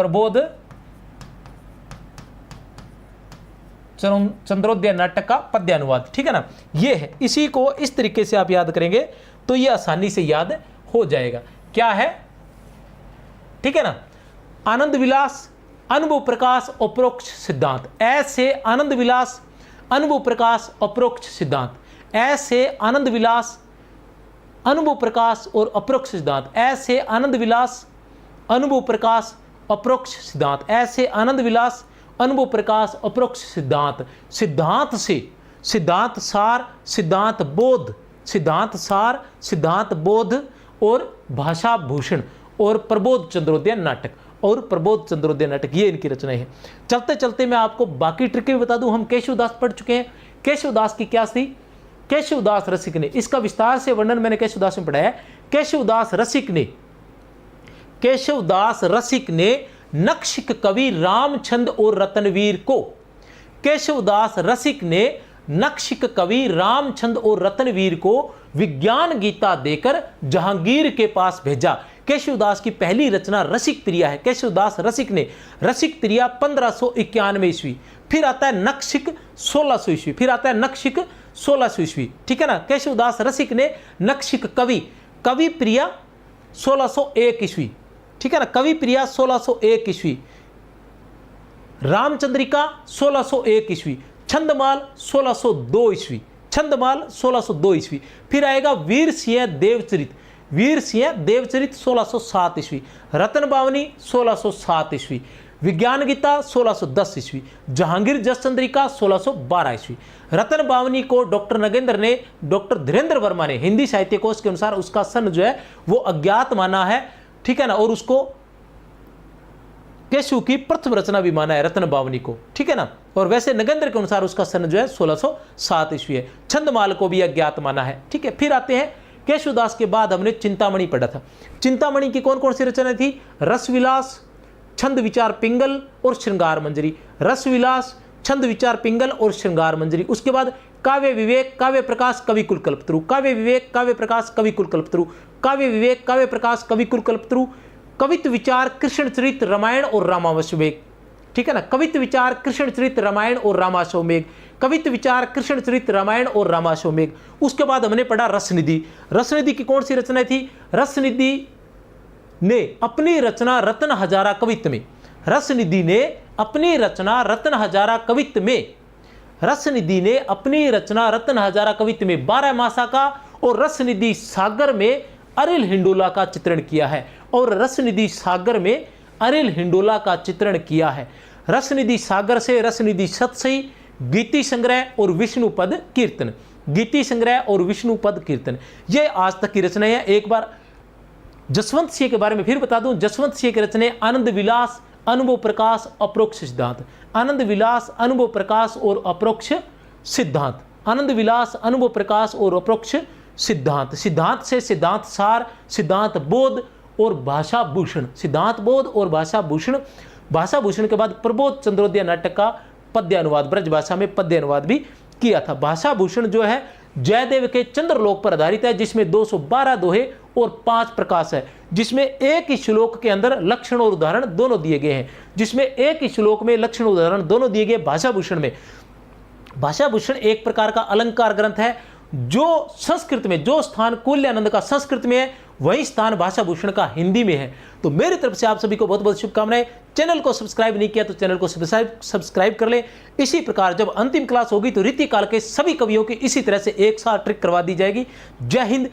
प्रबोध चंद्रोदय नाटक का पद्य अनुवाद, ठीक है ना। ये है, इसी को इस तरीके से आप याद करेंगे तो ये आसानी से याद हो जाएगा। क्या है, ठीक है ना। आनंद विलास, अनुभव प्रकाश, अपरोक्ष सिद्धांत। ऐसे आनंद विलास, अनुभव प्रकाश, अपरोक्ष सिद्धांत। ऐसे आनंद विलास, अनुभव प्रकाश और अपरोक्ष सिद्धांत। ऐसे आनंद विलास, अनुभव प्रकाश, अपरोक्ष सिद्धांत। ऐसे आनंद विलास, अनुभव प्रकाश, अपरोक्ष सिद्धांत। सिद्धांत से सिद्धांत सार, सिद्धांत बोध, सिद्धांत सार, सिद्धांत बोध और भाषा भूषण और प्रबोध चंद्रोदय नाटक और प्रबोध चंद्रोदय नाटक, ये इनकी रचनाएं हैं। चलते चलते मैं आपको बाकी ट्रिक भी बता दूं। हम केशवदास पढ़ चुके हैं। केशवदास की क्या थी, केशवदास रसिक ने, इसका विस्तार से वर्णन मैंने केशवदास में पढ़ाया है। केशवदास रसिक ने नक्शिक कवि रामचंद और रतनवीर को, केशवदास रसिक ने नक्शिक कवि रामचंद और रतनवीर को विज्ञान गीता देकर जहांगीर के पास भेजा। केशवदास की पहली रचना रसिक त्रिया है। केशवदास रसिक ने रसिक त्रिया 1591 ईस्वी, फिर आता है नक्शिक 1600 ईस्वी, फिर आता है नक्शिक 1600 ईस्वी, ठीक है ना। केशवदास रसिक ने नक्शिक कवि प्रिया 1601 ईस्वी, ठीक है ना। कवि प्रिया 1601 ईस्वी, रामचंद्रिका 1601 ईस्वी, छंदमाल 1602 ईस्वी, छंदमाल 1602 ईस्वी। फिर आएगा वीर सिंह देवचरित, वीर सिंह देवचरित 1607 ईस्वी, रतन बावनी 1607 ईस्वी, विज्ञान गीता 1610 ईस्वी, जहांगीर जस चंद्रिका 1612 ईस्वी। रतन बावनी को डॉक्टर नगेंद्र ने, डॉक्टर धीरेन्द्र वर्मा ने हिंदी साहित्य कोश के अनुसार उसका सन जो है वो अज्ञात माना है, ठीक है ना, और उसको केशव की प्रथम रचना भी माना है रतन बावनी को, ठीक है ना। और वैसे नगेंद्र के अनुसार उसका सन जो है 1607 ईस्वी है। छंदमाल को भी अज्ञात माना है, ठीक है। फिर आते हैं केशवदास के बाद हमने चिंतामणि पढ़ा था। चिंतामणि की कौन कौन सी रचना थी, रसविलास, छंद विचार पिंगल और श्रृंगार मंजरी। रसविलास, छंद विचार पिंगल और श्रृंगार मंजरी। उसके बाद काव्य विवेक, काव्य प्रकाश, कविकुल कल्पतरु। काव्य विवेक, काव्य प्रकाश, कविकुल कल्पतरु। काव्य विवेक, काव्य प्रकाश, कविकुल कल्पतरु। कवित्व विचार, कृष्ण चरित, रामायण और रामाश्वमेघ, ठीक है ना। कवित्व विचार, कृष्ण चरित, रामायण और रामाश्वमेघ। कवित्व विचार, कृष्ण चरित, रामायण और रामाश्वमेघ। उसके बाद हमने पढ़ा रसनिधि। रसनिधि की कौन सी रचना थी, रसनिधि ने अपनी रचना रत्न हजारा कवित्व में, रसनिधि ने अपनी रचना रत्न हजारा कवित्व में, रसनिधि ने अपनी रचना रत्न हजारा कवित्व में 12 मासा का और रसनिधि सागर में अरिल हिंडोला का चित्रण किया है, और रसनिधि सागर में अरिल हिंडोला का चित्रण किया है। रसनिधि सागर से रसनिधि सतसई, गीति संग्रह और विष्णुपद कीर्तन, गीति संग्रह और विष्णुपद कीर्तन, ये आज तक की रचनाएं हैं। एक बार जसवंत सिंह के बारे में फिर बता दूं। जसवंत सिंह की रचनाएं आनंद विलास, अनुभव प्रकाश, अपरोक्ष सिद्धांत। आनंद विलास, अनुभव प्रकाश और अपरोक्ष सिद्धांत। आनंद विलास, अनुभव प्रकाश और अपरोक्ष सिद्धांत। सिद्धांत से सिद्धांत सार, सिद्धांत बोध और भाषा भूषण, सिद्धांत बोध और भाषा भूषण। भाषा भूषण के बाद प्रबोध चंद्रोदय नाटक का पद्य अनुवाद, ब्रज भाषा में पद्य अनुवाद भी किया था। भाषा भूषण जो है जयदेव के चंद्रलोक पर आधारित है, जिसमें 212 दोहे और 5 प्रकाश है, जिसमें एक ही श्लोक के अंदर लक्षण और उदाहरण दोनों दिए गए हैं, जिसमें एक ही श्लोक में लक्षण और उदाहरण दोनों दिए गए भाषा भूषण में। भाषा भूषण एक प्रकार का अलंकार ग्रंथ है, जो संस्कृत में, जो स्थान कुल्यानंद का संस्कृत में है वही स्थान भाषा भूषण का हिंदी में है। तो मेरी तरफ से आप सभी को बहुत बहुत शुभकामनाएं। चैनल को सब्सक्राइब नहीं किया तो चैनल को सब्सक्राइब कर लें। इसी प्रकार जब अंतिम क्लास होगी तो रीतिकाल के सभी कवियों की इसी तरह से एक साथ ट्रिक करवा दी जाएगी। जय हिंद,